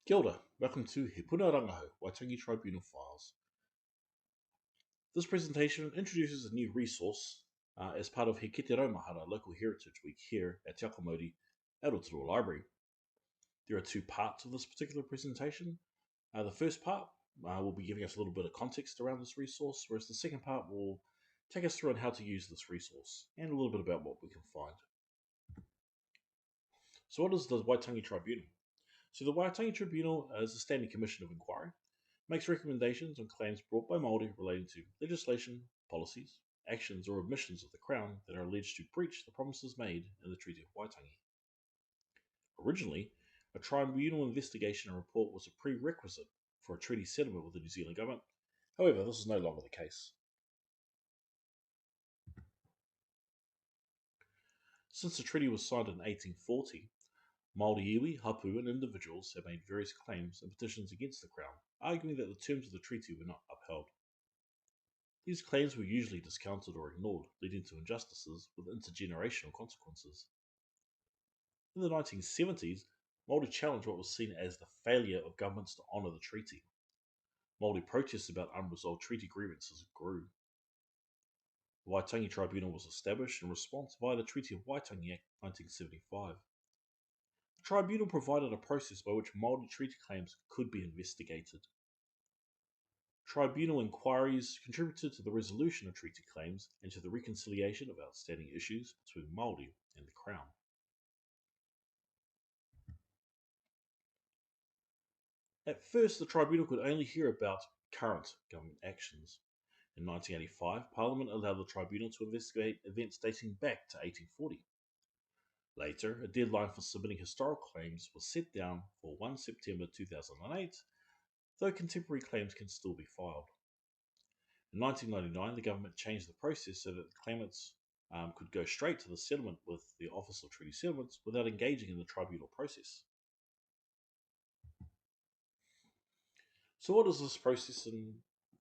Kia ora, welcome to He Puna Rangahau, Waitangi Tribunal Files. This presentation introduces a new resource as part of He Kite Raumahara Local Heritage Week here at Aka Mauri at Rotorua Library. There are two parts of this particular presentation. The first part will be giving us a little bit of context around this resource, whereas the second part will take us through on how to use this resource and a little bit about what we can find. So what is the Waitangi Tribunal? So the Waitangi Tribunal is a standing commission of inquiry, makes recommendations on claims brought by Māori relating to legislation, policies, actions or omissions of the Crown that are alleged to breach the promises made in the Treaty of Waitangi. Originally, a tribunal investigation and report was a prerequisite for a treaty settlement with the New Zealand government. However, this is no longer the case. Since the treaty was signed in 1840, Māori iwi, hapu, and individuals have made various claims and petitions against the Crown, arguing that the terms of the treaty were not upheld. These claims were usually discounted or ignored, leading to injustices with intergenerational consequences. In the 1970s, Māori challenged what was seen as the failure of governments to honour the treaty. Māori protests about unresolved treaty grievances grew. The Waitangi Tribunal was established in response via the Treaty of Waitangi Act 1975. The tribunal provided a process by which Māori treaty claims could be investigated. Tribunal inquiries contributed to the resolution of treaty claims and to the reconciliation of outstanding issues between Māori and the Crown. At first, the tribunal could only hear about current government actions. In 1985, Parliament allowed the tribunal to investigate events dating back to 1840. Later, a deadline for submitting historical claims was set down for 1 September 2008, though contemporary claims can still be filed. In 1999, the government changed the process so that the claimants could go straight to the settlement with the Office of Treaty Settlements without engaging in the tribunal process. So what is this process and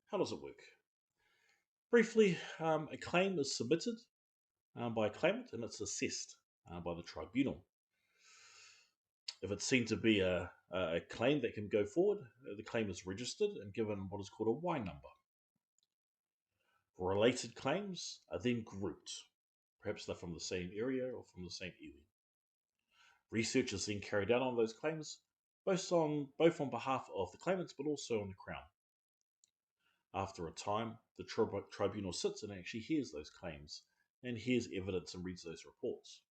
how does it work? Briefly, a claim is submitted by a claimant and it's assessed by the tribunal. If it's seen to be a claim that can go forward, the claim is registered and given what is called a Y number. Related claims are then grouped. Perhaps they're from the same area or from the same iwi. Research is then carried out on those claims, both on behalf of the claimants but also on the Crown. After a time, the tribunal sits and actually hears those claims and hears evidence and reads those reports.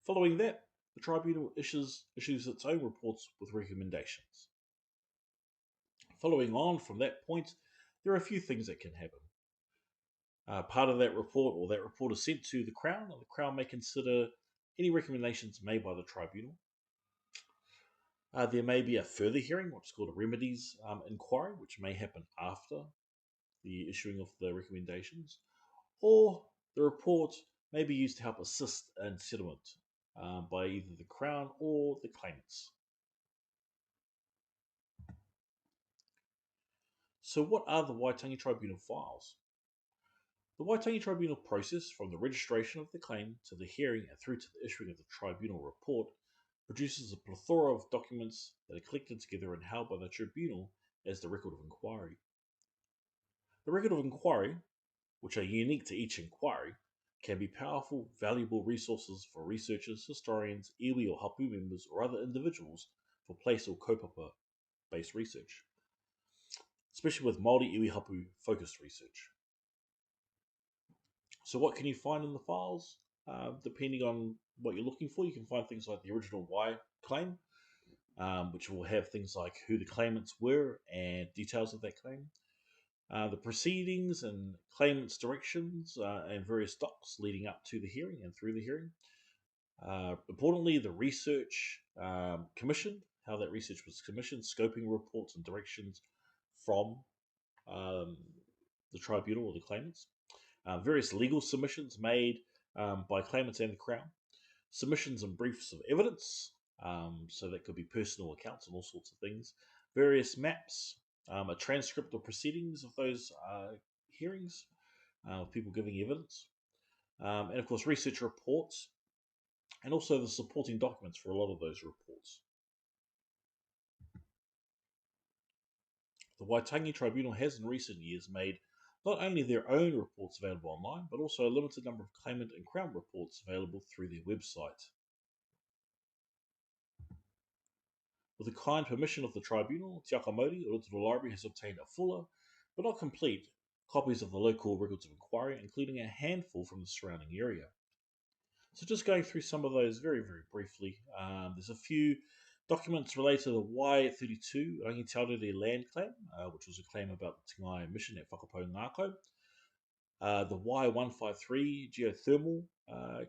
Following that, the tribunal issues its own reports with recommendations. Following on from that point, there are a few things that can happen. Part of that report is sent to the Crown, and the Crown may consider any recommendations made by the tribunal. There may be a further hearing, what's called a remedies inquiry, which may happen after the issuing of the recommendations, or the report may be used to help assist in settlement by either the Crown or the claimants. So what are the Waitangi Tribunal files? The Waitangi Tribunal process, from the registration of the claim to the hearing and through to the issuing of the tribunal report, produces a plethora of documents that are collected together and held by the tribunal as the record of inquiry. The record of inquiry, which are unique to each inquiry, can be powerful, valuable resources for researchers, historians, iwi or hapu members, or other individuals for place or kaupapa-based research, especially with Māori iwi hapu focused research. So what can you find in the files? Depending on what you're looking for, you can find things like the original Y claim, which will have things like who the claimants were and details of that claim. The proceedings and claimants' directions and various docs leading up to the hearing and through the hearing. Importantly, the research commissioned, how that research was commissioned, scoping reports and directions from the tribunal or the claimants. Various legal submissions made by claimants and the Crown. Submissions and briefs of evidence, so that could be personal accounts and all sorts of things. Various maps, a transcript of proceedings of those hearings, of people giving evidence, and of course research reports, and also the supporting documents for a lot of those reports. The Waitangi Tribunal has in recent years made not only their own reports available online, but also a limited number of claimant and Crown reports available through their website. With the kind permission of the Tribunal, Te Aka Mauri, Rotorua Library has obtained a fuller, but not complete, copies of the local records of inquiry, including a handful from the surrounding area. So just going through some of those very briefly. There's a few documents related to the Y32 Rangahau land claim, which was a claim about the Tingai mission at Whakapau Ngākau. The Y153 geothermal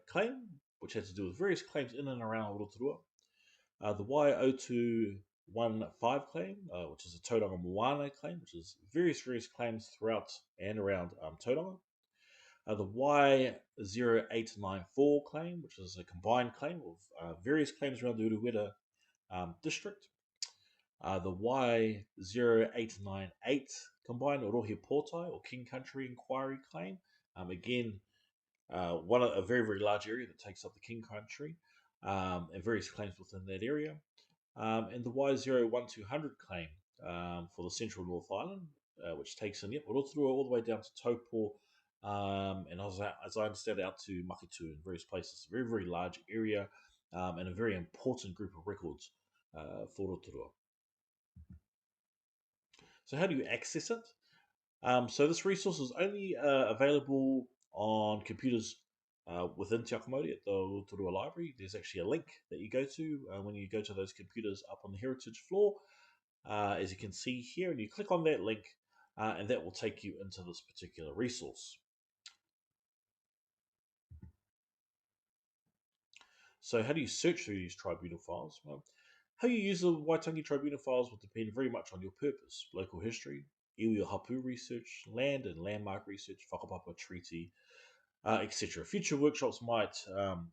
claim, which had to do with various claims in and around Rotorua. The Y0215 claim, which is a Tauranga Moana claim, which is various claims throughout and around Tauranga. The Y0894 claim, which is a combined claim of various claims around the Uruwera district. The Y0898 combined Rohe Portai or King Country inquiry claim. Again, a very large area that takes up the King Country and various claims within that area. And the Y01200 claim for the Central North Island, which takes in Rotorua all the way down to Taupo, and as I understand it, out to Makitu in various places. A very large area and a very important group of records for Rotorua. So how do you access it? So this resource is only available on computers within Te Aka Mauri at the Rotorua Library. There's actually a link that you go to when you go to those computers up on the heritage floor, as you can see here, and you click on that link, and that will take you into this particular resource. So how do you search through these tribunal files? Well, how you use the Waitangi Tribunal Files will depend very much on your purpose: local history, iwi o hapu research, land and landmark research, whakapapa treaty, etc. Future workshops might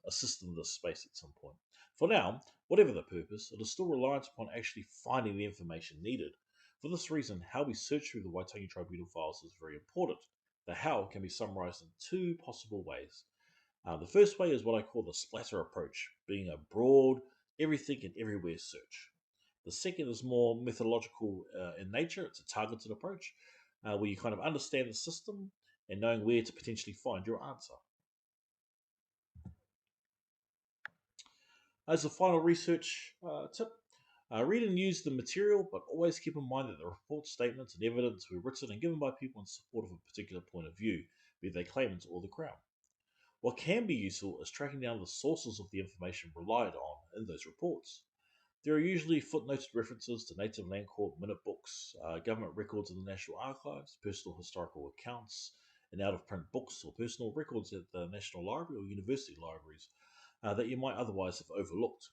assist in this space at some point. For now, whatever the purpose, it is still reliant upon actually finding the information needed. For this reason, how we search through the Waitangi Tribunal Files is very important. The how can be summarized in two possible ways. The first way is what I call the splatter approach, being a broad, everything and everywhere search. The second is more methodological in nature. It's a targeted approach where you kind of understand the system and knowing where to potentially find your answer. As a final research tip, read and use the material, but always keep in mind that the report statements and evidence were written and given by people in support of a particular point of view, be they claimants or the Crown. What can be useful is tracking down the sources of the information relied on in those reports. There are usually footnoted references to Native Land Court minute books, government records in the National Archives, personal historical accounts, and out of print books or personal records at the National Library or university libraries that you might otherwise have overlooked.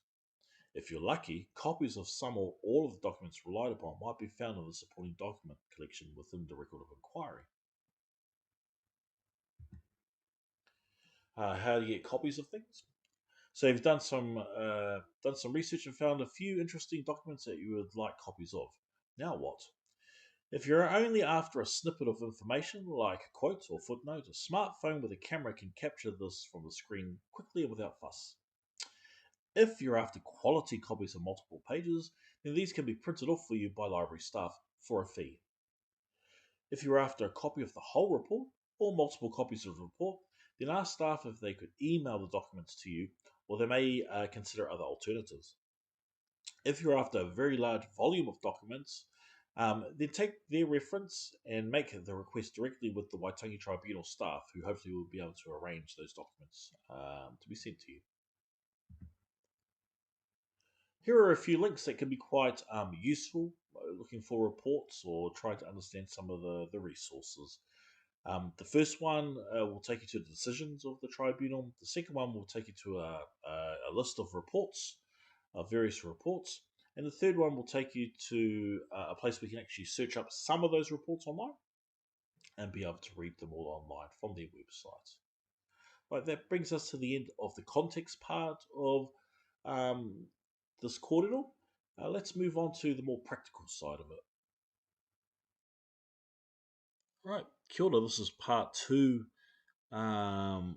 If you're lucky, copies of some or all of the documents relied upon might be found in the supporting document collection within the record of inquiry. How do you get copies of things? So you've done some research and found a few interesting documents that you would like copies of. Now what? If you're only after a snippet of information, like a quote or footnote, a smartphone with a camera can capture this from the screen quickly and without fuss. If you're after quality copies of multiple pages, then these can be printed off for you by library staff for a fee. If you're after a copy of the whole report or multiple copies of the report, then ask staff if they could email the documents to you, or they may consider other alternatives. If you're after a very large volume of documents, then take their reference and make the request directly with the Waitangi Tribunal staff, who hopefully will be able to arrange those documents to be sent to you. Here are a few links that can be quite useful looking for reports or trying to understand some of the resources. The first one will take you to the decisions of the tribunal. The second one will take you to a list of reports, various reports. And the third one will take you to a place where you can actually search up some of those reports online and be able to read them all online from their website. Right, that brings us to the end of the context part of this kōrero. Let's move on to the more practical side of it. Right, kia ora, this is part 2 of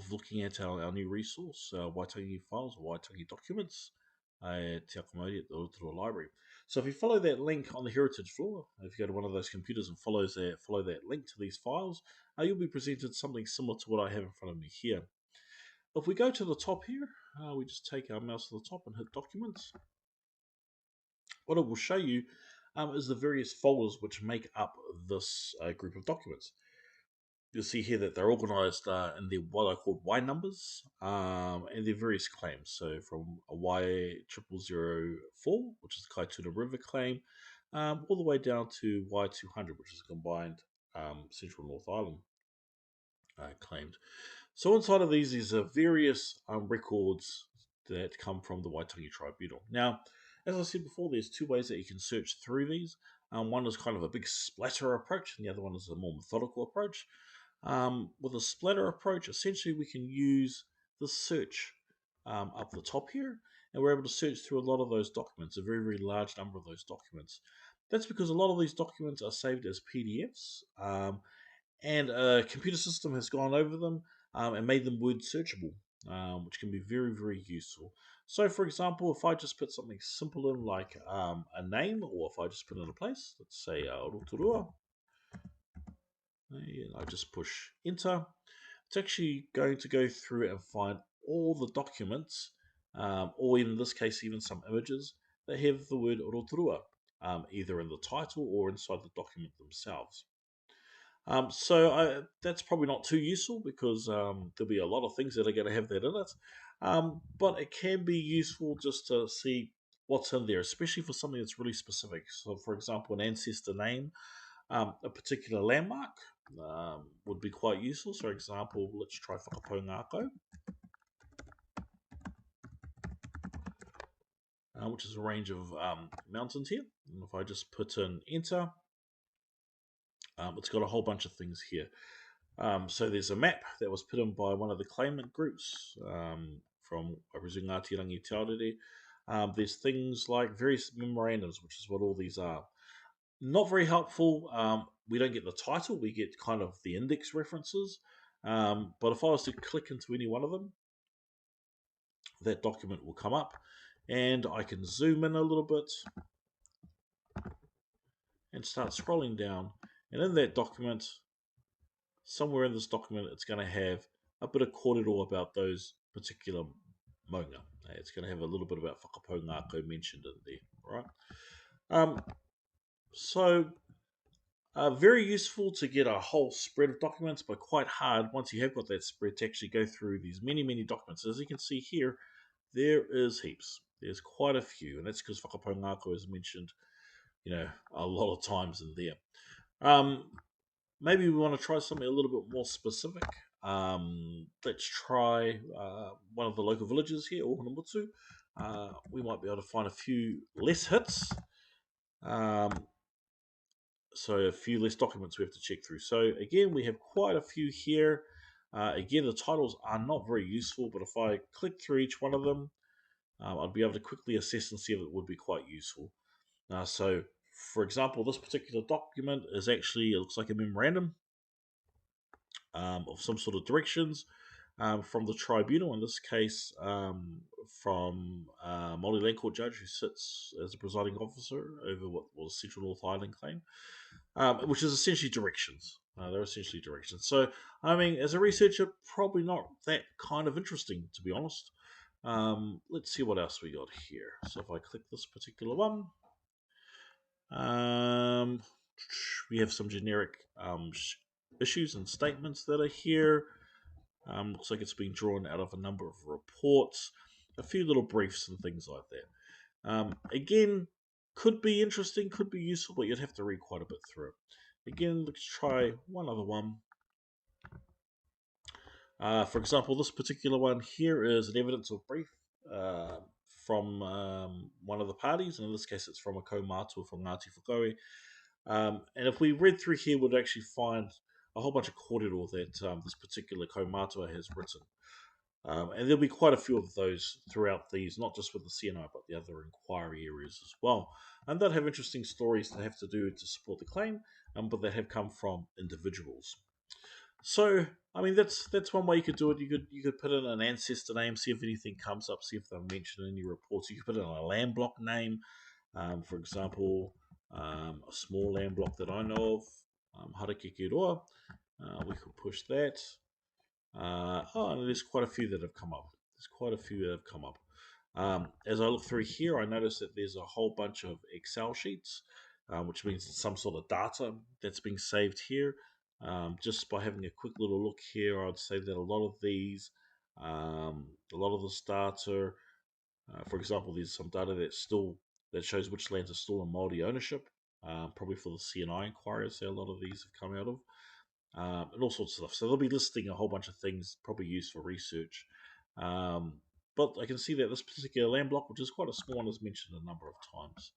looking at our new resource, Waitangi Files, or Waitangi Documents. Te Aka Mauri at the Rotorua Library. So if you follow that link on the heritage floor, if you go to one of those computers and follow that link to these files, you'll be presented something similar to what I have in front of me here. If we go to the top here, we just take our mouse to the top and hit Documents. What it will show you is the various folders which make up this group of documents. You'll see here that they're organized in their what I call Y numbers and their various claims. So from a Y0004, which is the Kaituna River claim, all the way down to Y200, which is a combined Central North Island claimed. So inside of these is various records that come from the Waitangi Tribunal. Now, as I said before, there's two ways that you can search through these. One is kind of a big splatter approach, and the other one is a more methodical approach. With a splatter approach, essentially we can use the search up the top here, and we're able to search through a lot of those documents, a very, very large number of those documents. That's because a lot of these documents are saved as PDFs, and a computer system has gone over them and made them word searchable, which can be very, very useful. So, for example, if I just put something simple in like a name, or if I just put in a place, let's say Rotorua, and I just push enter, it's actually going to go through and find all the documents, or in this case, even some images that have the word Rotorua, either in the title or inside the document themselves. That's probably not too useful because there'll be a lot of things that are going to have that in it. But it can be useful just to see what's in there, especially for something that's really specific. So, for example, an ancestor name, a particular landmark would be quite useful. So, for example, let's try Whakapōngākau, which is a range of mountains here. And if I just put in enter, it's got a whole bunch of things here. So there's a map that was put in by one of the claimant groups from, I presume, Ngāti Rangi Te Aorere. There's things like various memorandums, which is what all these are. Not very helpful. We don't get the title, we get kind of the index references. But if I was to click into any one of them, that document will come up, and I can zoom in a little bit and start scrolling down. And in that document, somewhere in this document, it's going to have a bit of kōrero about those particular maunga. It's going to have a little bit about Whakapōngākau mentioned in there, right? Very useful to get a whole spread of documents, but quite hard once you have got that spread to actually go through these many, many documents. As you can see here, there is heaps. There's quite a few, and that's because Whakapōngākau is mentioned, a lot of times in there. Maybe we want to try something a little bit more specific. Let's try one of the local villages here, Ohonamutu. We might be able to find a few less hits. So a few less documents we have to check through. So again, we have quite a few here. Again, the titles are not very useful, but if I click through each one of them, I'd be able to quickly assess and see if it would be quite useful. So, for example, this particular document is actually, it looks like a memorandum of some sort of directions from the tribunal, in this case from Māori Land Court judge who sits as a presiding officer over what was Central North Island claim, which is essentially directions. They're essentially directions. So, I mean, as a researcher, probably not that kind of interesting, to be honest. Let's see what else we got here. So if I click this particular one, we have some generic issues and statements that are here. Looks like it's been drawn out of a number of reports, a few little briefs and things like that. Again, could be interesting, could be useful, but you'd have to read quite a bit through it. Again, let's try one other one. For example, this particular one here is an evidence of brief from one of the parties, and in this case it's from a kaumātua from Ngāti Whakaue. And if we read through here, we'd actually find a whole bunch of kōrero that this particular kaumātua has written. And there'll be quite a few of those throughout these, not just with the CNI, but the other inquiry areas as well. And they'll have interesting stories that have to do to support the claim, but that have come from individuals. So I mean, that's one way you could do it. You could put in an ancestor name, see if anything comes up, see if they're mentioned in any reports. You could put in a land block name, for example, a small land block that I know of, Harakekeroa. We could push that. And there's quite a few that have come up. There's quite a few that have come up. As I look through here, I notice that there's a whole bunch of Excel sheets, which means some sort of data that's being saved here. Just by having a quick little look here, I'd say that a lot of these, a lot of this data, for example, there's some data that shows which lands are still in Māori ownership, probably for the CNI inquiries that a lot of these have come out of, and all sorts of stuff. So they'll be listing a whole bunch of things, probably used for research. Um, but I can see that this particular land block, which is quite a small one, is mentioned a number of times.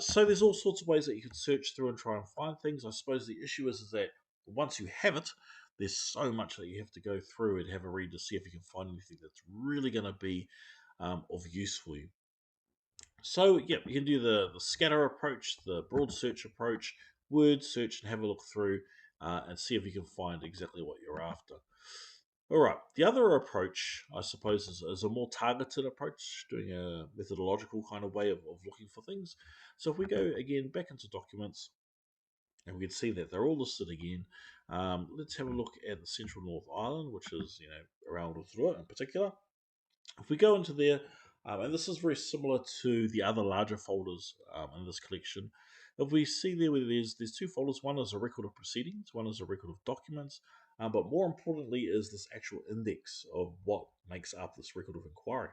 So there's all sorts of ways that you can search through and try and find things. I suppose the issue is that once you have it, there's so much that you have to go through and have a read to see if you can find anything that's really going to be of use for you. So, yeah, you can do the scatter approach, the broad search approach, word search, and have a look through and see if you can find exactly what you're after. All right, the other approach, I suppose, is a more targeted approach, doing a methodological kind of way of looking for things. So, if we go again back into documents, and we can see that they're all listed again. Let's have a look at the Central North Island, which is around Rotorua in particular. If we go into there, and this is very similar to the other larger folders in this collection, if we see there where there's two folders, one is a record of proceedings, one is a record of documents, but more importantly is this actual index of what makes up this record of inquiry.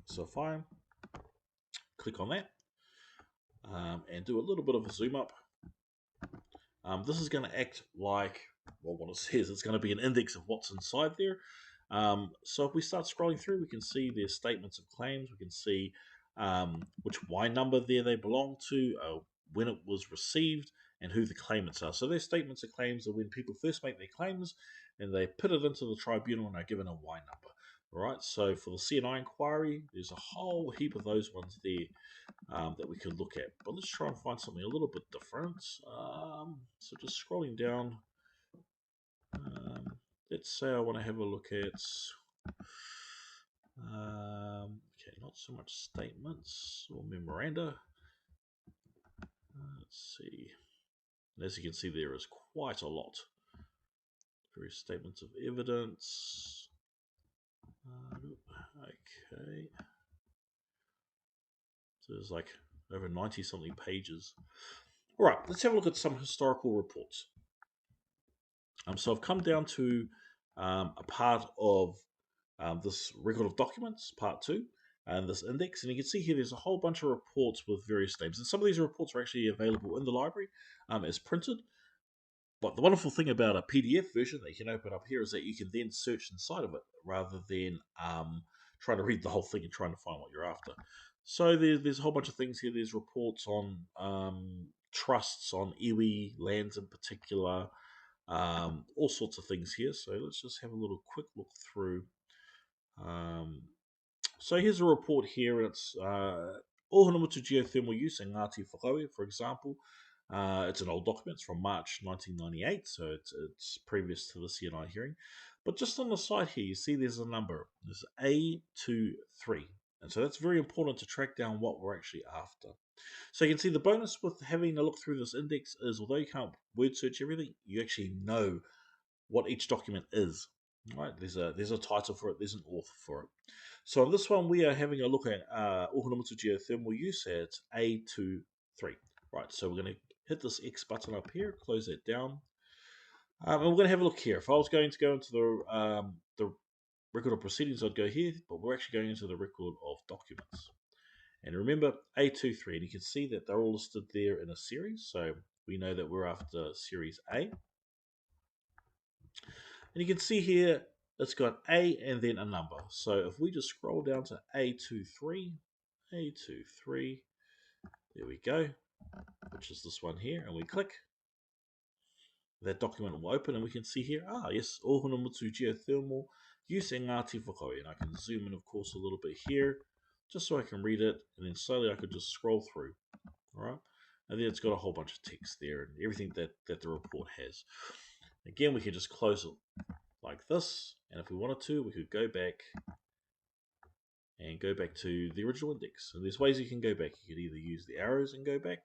So if I click on that and do a little bit of a zoom up, this is going to act like, well, what it says. It's going to be an index of what's inside there. So if we start scrolling through, we can see their statements of claims. We can see which Y number there they belong to, when it was received, and who the claimants are. So their statements of claims are when people first make their claims, and they put it into the tribunal and are given a Y number. All right. So for the CNI inquiry, there's a whole heap of those ones there that we could look at. But let's try and find something a little bit different. So just scrolling down. Let's say I want to have a look at, okay, not so much statements or memoranda. Let's see. And as you can see, there is quite a lot. Various statements of evidence. Okay. So there's like over 90 something pages. All right, let's have a look at some historical reports. So I've come down to a part of this record of documents, part 2, and this index. And you can see here there's a whole bunch of reports with various names. And some of these reports are actually available in the library as printed. But the wonderful thing about a PDF version that you can open up here is that you can then search inside of it rather than trying to read the whole thing and trying to find what you're after. So there's a whole bunch of things here. There's reports on trusts, on iwi lands in particular, all sorts of things here. So let's just have a little quick look through. So here's a report here, and it's Ohanamutu geothermal use in Ngāti Whakaue, for example. It's an old document. It's from March 1998, so it's previous to the CNI hearing. But just on the side here, you see there's a number. There's A23. And so that's very important to track down what we're actually after. So you can see the bonus with having a look through this index is, although you can't word search everything, you actually know what each document is. Right? There's a title for it. There's an author for it. So on this one, we are having a look at Ohanamutu geothermal use at A23. Right, so we're going to hit this X button up here, close that down. And we're going to have a look here. If I was going to go into the record of proceedings, I'd go here, but we're actually going into the record of documents. And remember, A23, and you can see that they're all listed there in a series. So we know that we're after Series A. And you can see here, it's got A and then a number. So if we just scroll down to A23, there we go, which is this one here, and we click, that document will open, and we can see here, yes, Ohanamutu geothermal use in Ngāti Whakaue. And I can zoom in, of course, a little bit here, just so I can read it, and then slowly I could just scroll through, all right? And then it's got a whole bunch of text there and everything that the report has. Again, we could just close it like this, and if we wanted to, we could go back and go back to the original index. And there's ways you can go back. You could either use the arrows and go back,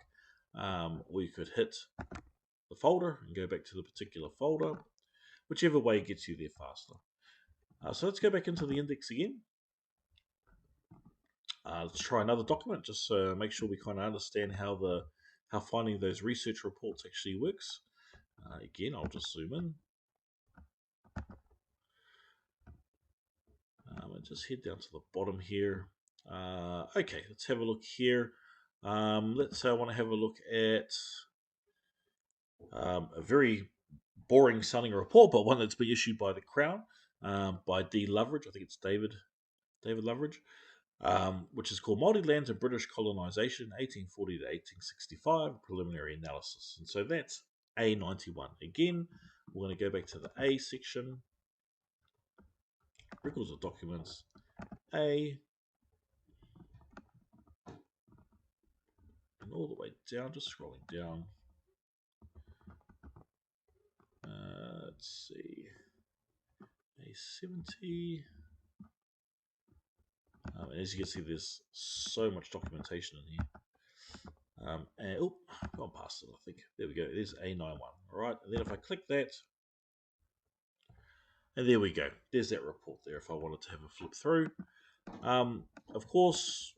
or you could hit the folder and go back to the particular folder, whichever way gets you there faster. So let's go back into the index again. Let's try another document, just so make sure we kind of understand how finding those research reports actually works. Again, I'll just zoom in. And just head down to the bottom here. Okay, let's have a look here. Let's say I want to have a look at a very boring sounding report, but one that's been issued by the Crown, by D. Loveridge. I think it's David Loveridge, which is called Māori Lands and British Colonisation, 1840 to 1865, preliminary analysis. And so that's A91. Again, we're going to go back to the A section, records of documents, A, and all the way down, just scrolling down. Let's see, A70. And as you can see, there's so much documentation in here. And gone past it, I think. There we go. It is A91. All right. And then if I click that, and there we go. There's that report there. If I wanted to have a flip through, of course,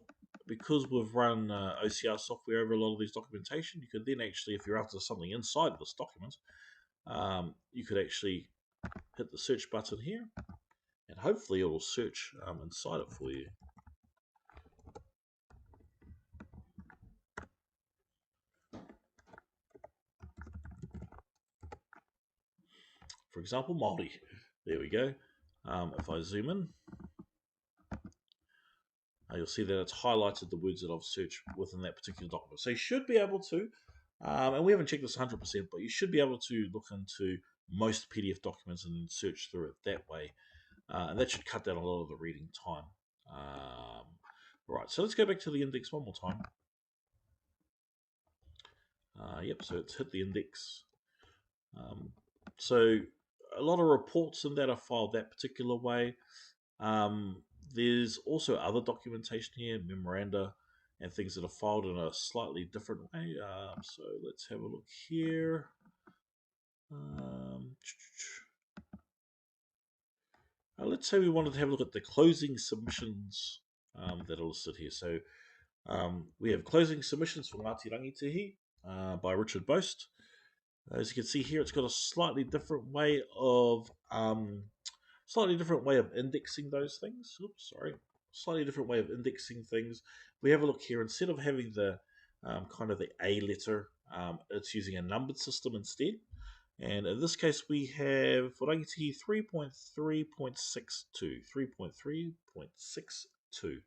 because we've run OCR software over a lot of these documentation, you could then actually, if you're after something inside of this document, you could actually hit the search button here, and hopefully it will search inside it for you. For example, Māori. There we go. If I zoom in, you'll see that it's highlighted the words that I've searched within that particular document. So you should be able to, and we haven't checked this 100%, but you should be able to look into most PDF documents and then search through it that way. And that should cut down a lot of the reading time. Right, so let's go back to the index one more time. Yep, so it's hit the index. So a lot of reports in that are filed that particular way. There's also other documentation here, memoranda, and things that are filed in a slightly different way. So let's have a look here. Let's say we wanted to have a look at the closing submissions that are listed here. So we have closing submissions for Ngāti Rangitihi by Richard Boast. As you can see here, it's got a slightly different way of indexing those things. Oops, sorry. Slightly different way of indexing things. We have a look here. Instead of having the kind of the A letter, it's using a numbered system instead. And in this case, we have for Rangitihi 3.3.62. 3.3.62.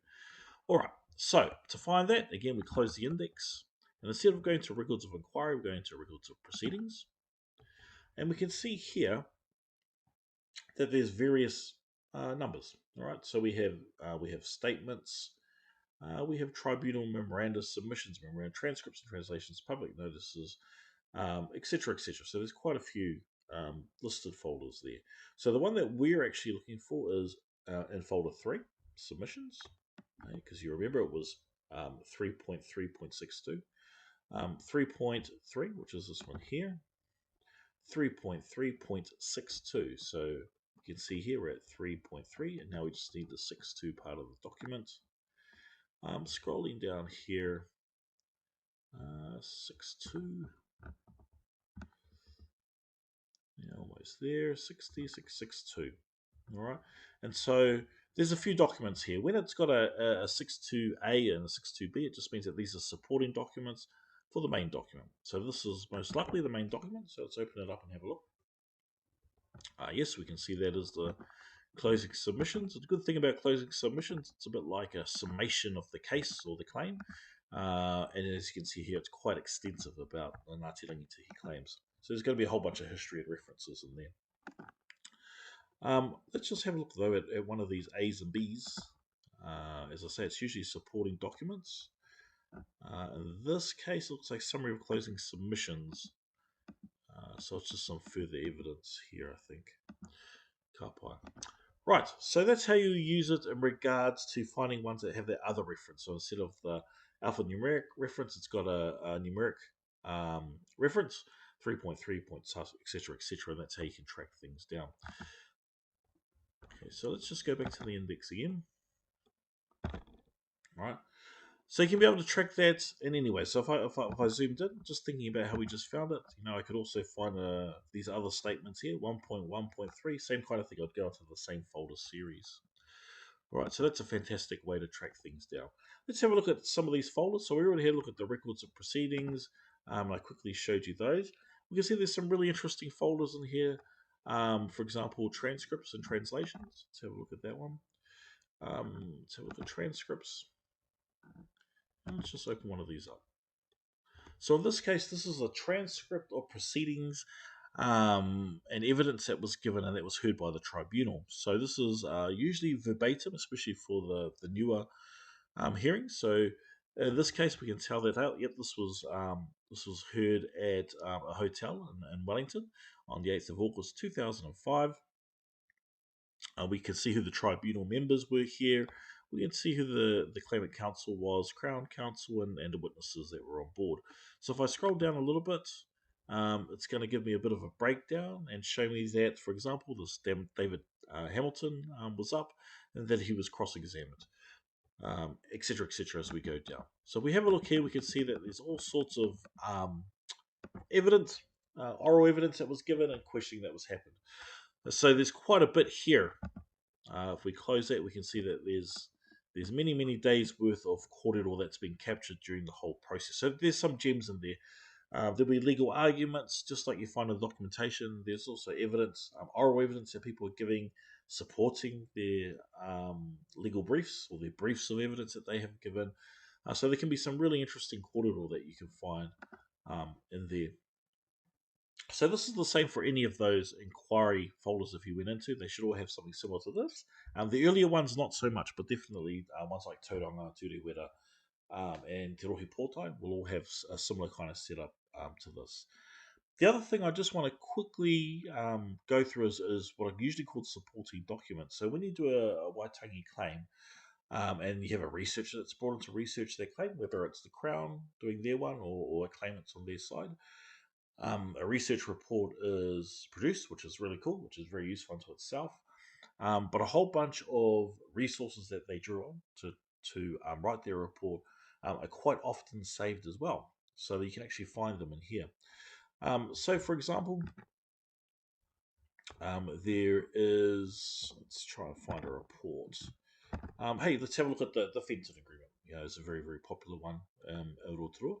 All right. So to find that, again, we close the index. And instead of going to records of inquiry, we're going to records of proceedings. And we can see here that there's various numbers. All right, so we have statements, we have tribunal memoranda, submissions, memoranda, transcripts and translations, public notices, etc., etc. So there's quite a few listed folders there. So the one that we're actually looking for is in folder 3, submissions, because you remember it was 3.3.62. 3.3, which is this one here, 3.3.62. So you can see here we're at 3.3, and now we just need the 6.2 part of the document. Scrolling down here, 6.2. Yeah, almost there, 66.2. All right, and so there's a few documents here. When it's got a 6.2a and a 6.2b, it just means that these are supporting documents for the main document. So this is most likely the main document. So let's open it up and have a look. Yes, we can see that is the closing submissions. The good thing about closing submissions, it's a bit like a summation of the case or the claim. And as you can see here, it's quite extensive about the Ngāti Rangitihi claims. So there's going to be a whole bunch of history and references in there. Let's just have a look, though, at one of these A's and B's. As I say, it's usually supporting documents. In this case, it looks like summary of closing submissions. So it's just some further evidence here, I think. Kapai. Right, so that's how you use it in regards to finding ones that have that other reference. So instead of the alphanumeric reference, it's got a numeric reference, 3.3 points, etc., etc., and that's how you can track things down. Okay, so let's just go back to the index again. Right, so you can be able to track that in any way. So if I zoomed in, just thinking about how we just found it, I could also find these other statements here, 1.1.3, same kind of thing. I'd go into the same folder series. Right, so that's a fantastic way to track things down. Let's have a look at some of these folders. So we already had a look at the records of proceedings. I quickly showed you those. We can see there's some really interesting folders in here. For example, transcripts and translations. Let's have a look at that one. Let's have a look at transcripts. And let's just open one of these up. So in this case, this is a transcript of proceedings and evidence that was given and that was heard by the tribunal. So this is usually verbatim, especially for the newer hearings. So in this case, we can tell that out. Yep, this was heard at a hotel in Wellington on the 8th of August 2005. We can see who the tribunal members were here. We can see who the claimant counsel was, Crown Counsel, and the witnesses that were on board. So if I scroll down a little bit, it's going to give me a bit of a breakdown and show me that, for example, this David Hamilton was up and that he was cross-examined, etc., etc., as we go down. So if we have a look here, we can see that there's all sorts of evidence, oral evidence that was given and questioning that was happened. So there's quite a bit here. If we close that, we can see that there's many days worth of cordial that's been captured during the whole process. So there's some gems in there. There'll be legal arguments, just like you find in the documentation. There's also evidence, oral evidence that people are giving, supporting their legal briefs or their briefs of evidence that they have given. So there can be some really interesting cordial that you can find in there. So this is the same for any of those inquiry folders if you went into. They should all have something similar to this. The earlier ones, not so much, but definitely ones like Tauranga, Ture Wera, and Te Rohi Pōtai will all have a similar kind of setup to this. The other thing I just want to quickly go through is what I usually call supporting documents. So when you do a Waitangi claim, and you have a researcher that's brought in to research their claim, whether it's the Crown doing their one or a claimant's on their side, a research report is produced, which is really cool, which is very useful unto itself. But a whole bunch of resources that they drew on to write their report are quite often saved as well, so that you can actually find them in here. So, for example, there is. Let's try and find a report. Hey, let's have a look at the Fenton Agreement. It's a very, very popular one in Rotorua.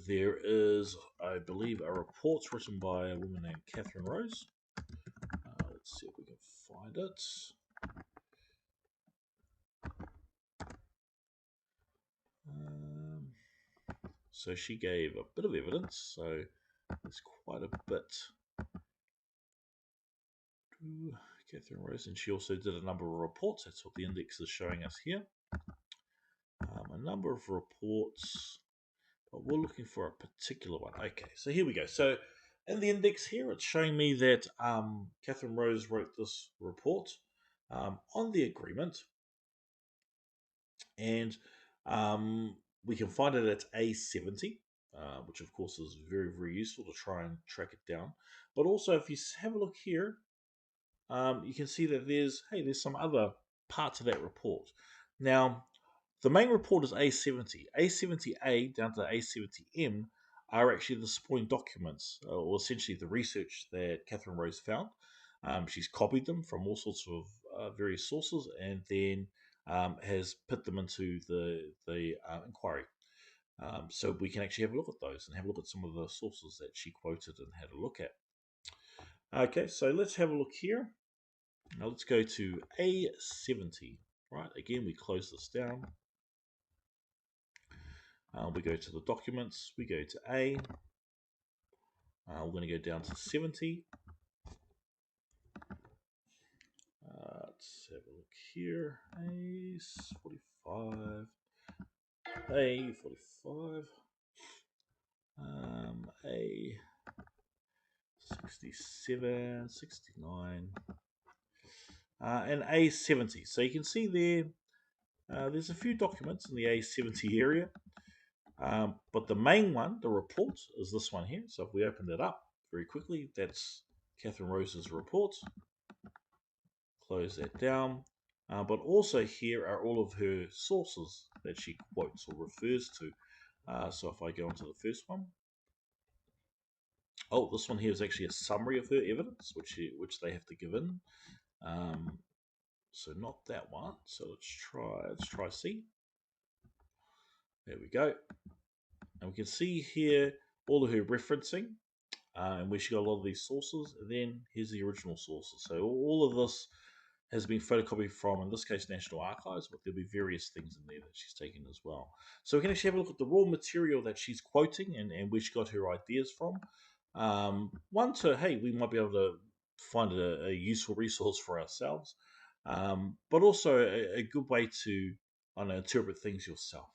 There is, I believe, a report written by a woman named Catherine Rose. Let's see if we can find it. So she gave a bit of evidence, so there's quite a bit. Catherine Rose, and she also did a number of reports. That's what the index is showing us here. A number of reports, but we're looking for a particular one. Okay, so here we go. So in the index here, it's showing me that Catherine Rose wrote this report on the agreement, and we can find it at A70, which of course is very, very useful to try and track it down. But also, if you have a look here, you can see that there's some other parts of that report. Now, the main report is A70. A70A down to A70M are actually the supporting documents, or essentially the research that Catherine Rose found. She's copied them from all sorts of various sources and then has put them into the inquiry. So we can actually have a look at those and have a look at some of the sources that she quoted and had a look at. Okay, so let's have a look here. Now let's go to A70. Right, again, we close this down. We go to the documents, we go to A. We're going to go down to 70. Let's have a look here. A45. A45. 67, 69, and A70. So you can see there, there's a few documents in the A70 area, but the main one, the report, is this one here. So if we open that up very quickly, that's Catherine Rose's report. Close that down. But also here are all of her sources that she quotes or refers to. So if I go into the first one, this one here is actually a summary of her evidence, which they have to give in. So not that one. So let's try C. There we go. And we can see here all of her referencing, and where she got a lot of these sources. And then here's the original sources. So all of this has been photocopied from, in this case, National Archives, but there'll be various things in there that she's taken as well. So we can actually have a look at the raw material that she's quoting and where she got her ideas from. One, hey, we might be able to find a useful resource for ourselves, but also a good way to, interpret things yourself.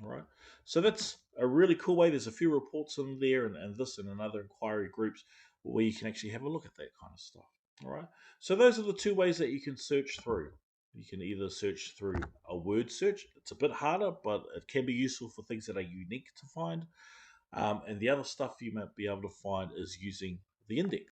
All right. So that's a really cool way. There's a few reports in there and this and other inquiry groups where you can actually have a look at that kind of stuff. All right. So those are the two ways that you can search through. You can either search through a word search. It's a bit harder, but it can be useful for things that are unique to find. And the other stuff you might be able to find is using the index.